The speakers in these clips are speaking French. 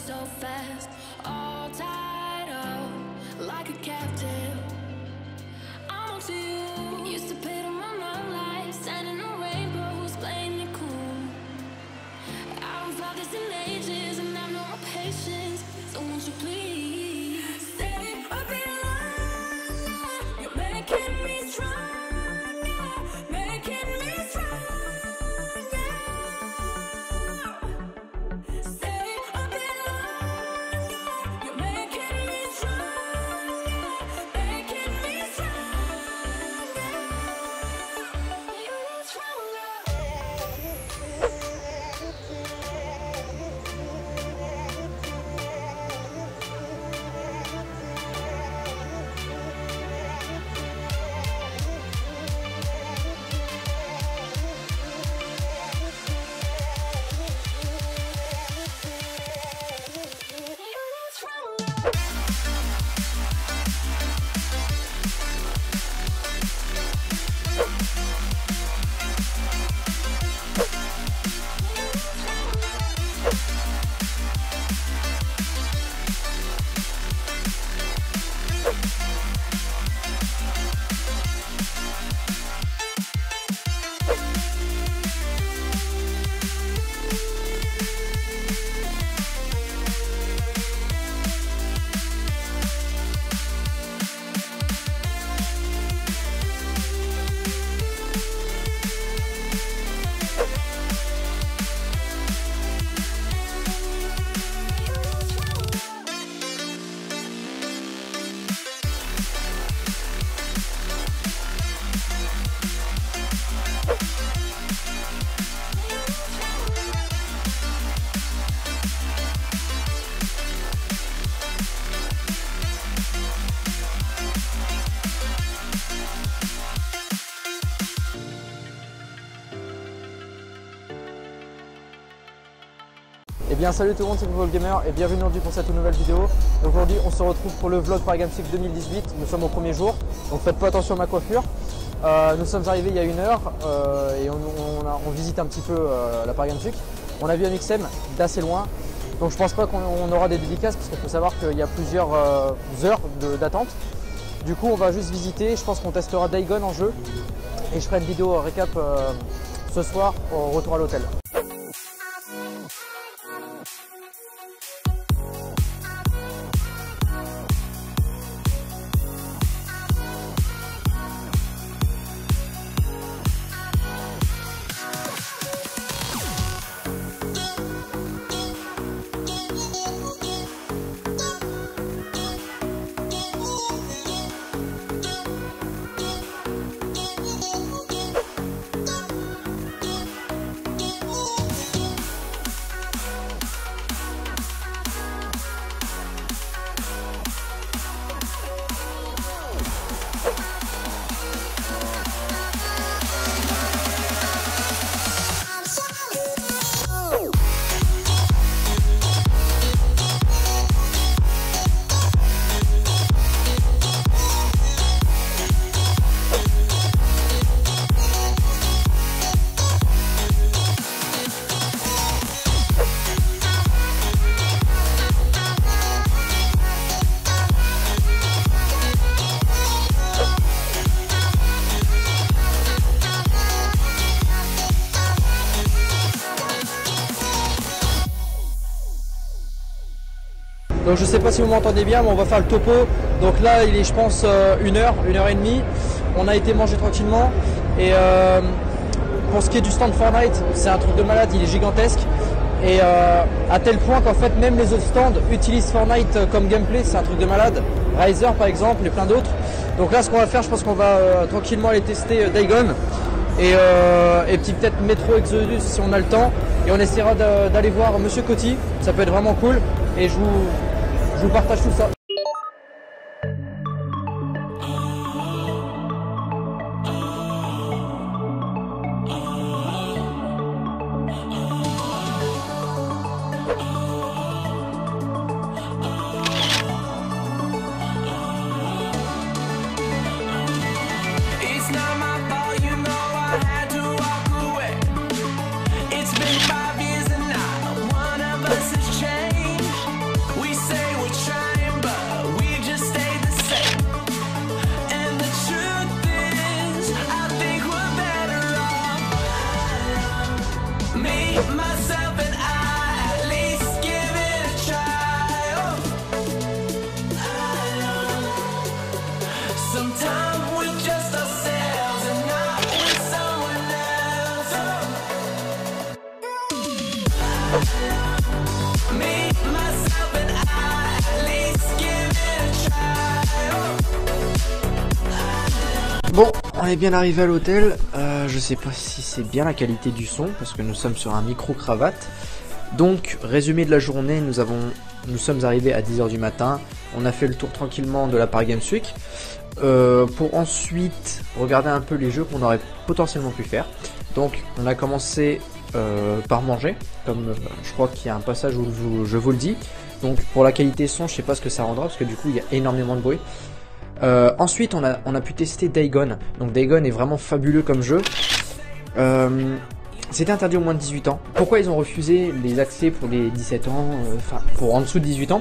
so fast, all tied up like a captive. I'm on to you. Used to pay them on my life, standing on rainbows, playing it cool. I haven't felt this in ages, and I've no more patience. So won't you please stay a bit longer? You're making me stronger, making me stronger. Eh bien salut tout le monde, c'est Football Gamer et bienvenue aujourd'hui pour cette nouvelle vidéo. Aujourd'hui on se retrouve pour le vlog Paris Games Week 2018, nous sommes au premier jour, donc faites pas attention à ma coiffure. Nous sommes arrivés il y a 1 heure et on visite un petit peu la Paris Games Week. On a vu un XM d'assez loin, donc je pense pas qu'on aura des dédicaces parce qu'il faut savoir qu'il y a plusieurs heures d'attente. Du coup on va juste visiter, je pense qu'on testera Daigon en jeu et je ferai une vidéo récap ce soir au retour à l'hôtel. Donc je sais pas si vous m'entendez bien, mais on va faire le topo. Donc là il est je pense 1 heure, 1 heure et demie. On a été manger tranquillement. Et pour ce qui est du stand Fortnite, c'est un truc de malade, il est gigantesque. Et à tel point qu'en fait même les autres stands utilisent Fortnite comme gameplay, c'est un truc de malade. Riser par exemple et plein d'autres. Donc là ce qu'on va faire, je pense qu'on va tranquillement aller tester Daigon. Et peut-être Metro Exodus si on a le temps. Et on essaiera d'aller voir Monsieur Coty, ça peut être vraiment cool. Et je vous partage tout ça. Bon, on est bien arrivé à l'hôtel. Je sais pas si c'est bien la qualité du son parce que nous sommes sur un micro-cravate. Donc, résumé de la journée, nous sommes arrivés à 10 h du matin. On a fait le tour tranquillement de la Paris Games Week pour ensuite regarder un peu les jeux qu'on aurait potentiellement pu faire. Donc, on a commencé par manger, comme je crois qu'il y a un passage où je vous le dis. Donc, pour la qualité son, je sais pas ce que ça rendra parce que du coup, il y a énormément de bruit. Ensuite, on a pu tester Dagon. Donc, Dagon est vraiment fabuleux comme jeu. C'était interdit aux moins de 18 ans. Pourquoi ils ont refusé les accès pour les 17 ans, enfin pour en dessous de 18 ans?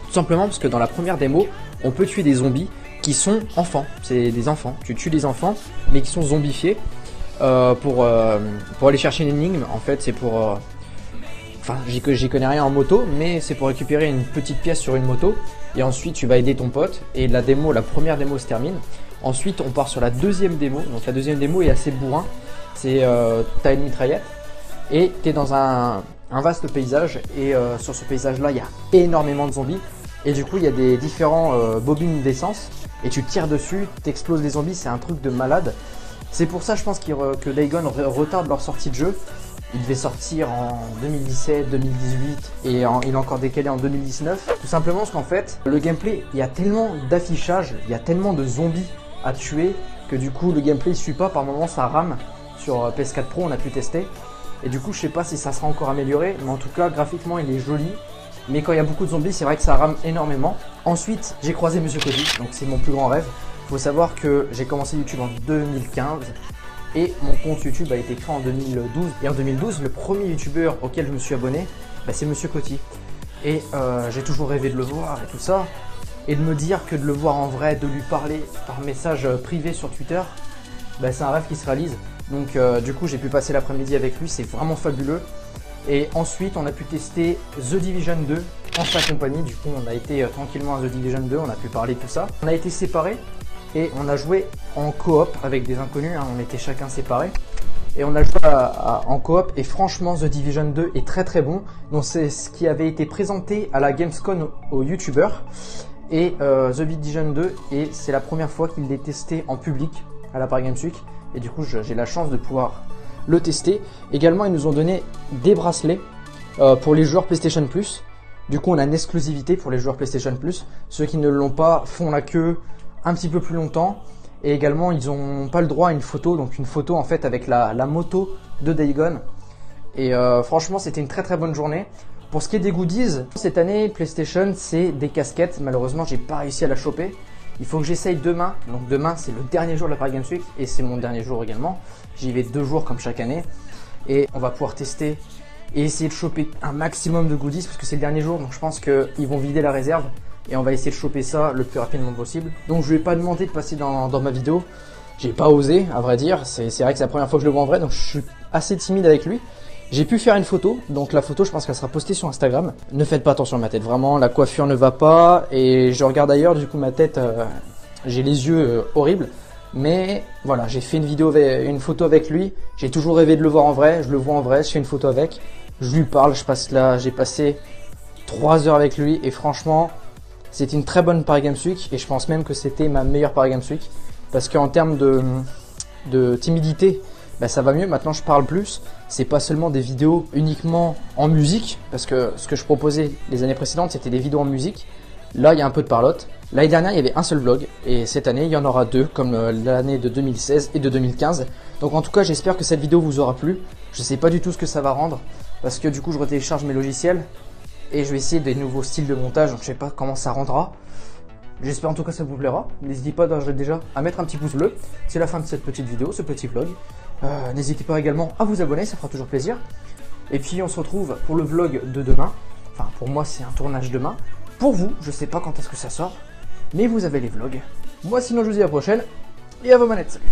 Tout simplement parce que dans la première démo, on peut tuer des zombies qui sont enfants. C'est des enfants. Tu tues des enfants, mais qui sont zombifiés pour aller chercher une énigme. En fait, c'est pour... Enfin, j'y connais rien en moto, mais c'est pour récupérer une petite pièce sur une moto. Et ensuite, tu vas aider ton pote. Et la première démo se termine. Ensuite, on part sur la deuxième démo. Donc la deuxième démo est assez bourrin. C'est t'as une mitraillette et t'es dans un vaste paysage et sur ce paysage là il y a énormément de zombies et du coup il y a des différents bobines d'essence et tu tires dessus, t'exploses les zombies, c'est un truc de malade. C'est pour ça je pense que Dagon retarde leur sortie de jeu. Il devait sortir en 2017, 2018 et il est encore décalé en 2019. Tout simplement parce qu'en fait le gameplay, il y a tellement d'affichage, il y a tellement de zombies à tuer que du coup le gameplay ne suit pas, par moments ça rame. Sur PS4 Pro on a pu tester et du coup je sais pas si ça sera encore amélioré, mais en tout cas graphiquement il est joli, mais quand il y a beaucoup de zombies c'est vrai que ça rame énormément. Ensuite j'ai croisé Monsieur Cody, donc c'est mon plus grand rêve. Il faut savoir que j'ai commencé YouTube en 2015 et mon compte YouTube a été créé en 2012 et en 2012 le premier youtubeur auquel je me suis abonné c'est Monsieur Cody et j'ai toujours rêvé de le voir et tout ça et de me dire que de le voir en vrai, de lui parler par message privé sur Twitter, c'est un rêve qui se réalise. Donc du coup j'ai pu passer l'après-midi avec lui, c'est vraiment fabuleux. Et ensuite on a pu tester The Division 2 en sa compagnie. Du coup on a été tranquillement à The Division 2, on a pu parler tout ça. On a été séparés et on a joué en coop avec des inconnus, on était chacun séparés. Et on a joué en coop et franchement The Division 2 est très très bon. Donc c'est ce qui avait été présenté à la Gamescom aux youtubeurs. Et The Division 2, et c'est la première fois qu'il est testé en public à la Paris Games Week. Et du coup j'ai la chance de pouvoir le tester. Également ils nous ont donné des bracelets pour les joueurs PlayStation Plus. Du coup on a une exclusivité pour les joueurs PlayStation Plus. Ceux qui ne l'ont pas font la queue un petit peu plus longtemps. Et également ils n'ont pas le droit à une photo. Donc une photo en fait avec la moto de Dagon. Et franchement c'était une très très bonne journée. Pour ce qui est des goodies, cette année PlayStation c'est des casquettes. Malheureusement j'ai pas réussi à la choper. Il faut que j'essaye demain, donc demain c'est le dernier jour de la Paris Games Week et c'est mon dernier jour également. J'y vais 2 jours comme chaque année et on va pouvoir tester et essayer de choper un maximum de goodies parce que c'est le dernier jour, donc je pense qu'ils vont vider la réserve et on va essayer de choper ça le plus rapidement possible. Donc je lui ai pas demandé de passer dans ma vidéo, j'ai pas osé à vrai dire, c'est vrai que c'est la première fois que je le vois en vrai donc je suis assez timide avec lui. J'ai pu faire une photo, donc la photo je pense qu'elle sera postée sur Instagram. Ne faites pas attention à ma tête, vraiment la coiffure ne va pas et je regarde ailleurs, du coup ma tête, j'ai les yeux horribles. Mais voilà, j'ai fait une photo avec lui, j'ai toujours rêvé de le voir en vrai, je le vois en vrai, je fais une photo avec, je lui parle, j'ai passé 3 heures avec lui et franchement c'était une très bonne Paris Games Week et je pense même que c'était ma meilleure Paris Games Week parce qu'en termes de timidité, ça va mieux, maintenant je parle plus, c'est pas seulement des vidéos uniquement en musique, parce que ce que je proposais les années précédentes c'était des vidéos en musique, là il y a un peu de parlotte. L'année dernière il y avait un seul vlog, et cette année il y en aura 2, comme l'année de 2016 et de 2015. Donc en tout cas j'espère que cette vidéo vous aura plu, je sais pas du tout ce que ça va rendre, parce que du coup je retélécharge mes logiciels, et je vais essayer des nouveaux styles de montage, donc je sais pas comment ça rendra. J'espère en tout cas que ça vous plaira. N'hésitez pas déjà à mettre un petit pouce bleu. C'est la fin de cette petite vidéo, ce petit vlog. N'hésitez pas également à vous abonner, ça fera toujours plaisir. Et puis on se retrouve pour le vlog de demain. Enfin pour moi c'est un tournage demain. Pour vous, je sais pas quand est-ce que ça sort, mais vous avez les vlogs. Moi sinon je vous dis à la prochaine et à vos manettes. Salut.